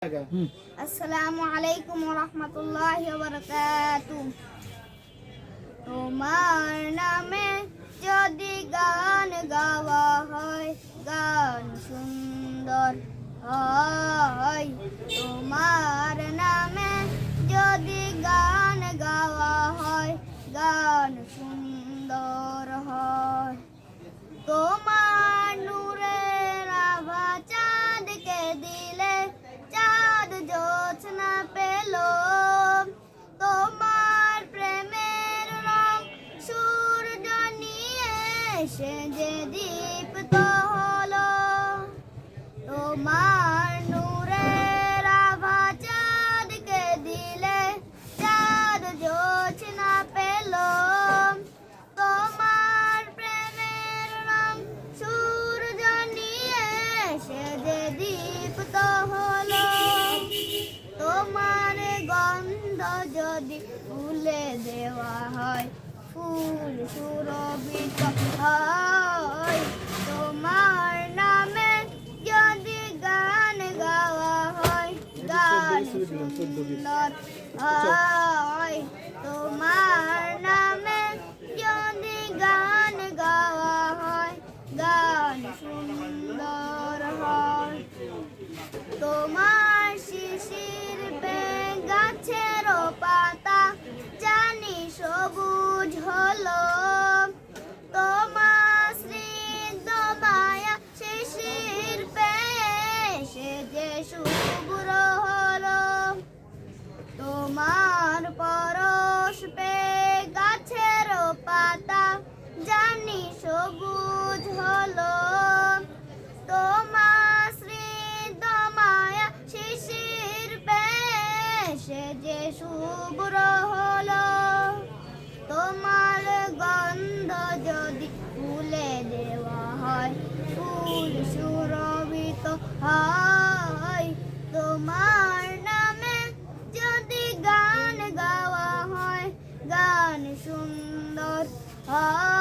আসসালামু আলাইকুম ওয়া রাহমাতুল্লাহি ওয়া বারাকাতুহু। তোমার নামে যদি গান গাওয়া হয়, গান সুন্দর হয়। তোমার নামে যদি গান গাওয়া হয়, গান সুন্দর হয়। তোমার নূরের আভা চাঁদকে দিলে, চাঁদ জোছনা পেল। তোমার প্রেমের রং সূর্য নিয়ে এসে যে দীপ্ত হলো। তোমার নূরের আভা চাঁদকে দিলে, চাঁদ জোছনা পেল। তোমার প্রেমের রং সূর্য নিয়ে এসে যে দীপ্ত হলো। তোমার গন্ধ যদি ফুলে দেওয়া হয়, ফুল সুরভিত হয়। তোমার নামে যদি গান গাওয়া হয়, গান সুন্দর হয়। তোমার নামে যদি গান গাওয়া হয়, গান সুন্দর হয়। তোমার শিশির পেয়ে গাছের পাতা জানি সবুজ হলো। তোমার স্নিগ্ধ মায়া শিশির পেয়ে সে যে শুভ্র হলো। তোমার পরশ পেয়ে গাছের পাতা জানি সবুজ হলো। তোমার স্নিগ্ধ মায়া শিশির পেয়ে সে যে শুভ্র হলো। তোমার গন্ধ যদি ফুলে দেওয়া হয়, ফুল সুরভিত হয়। তোমার নামে যদি গান গাওয়া হয়, গান সুন্দর হয়।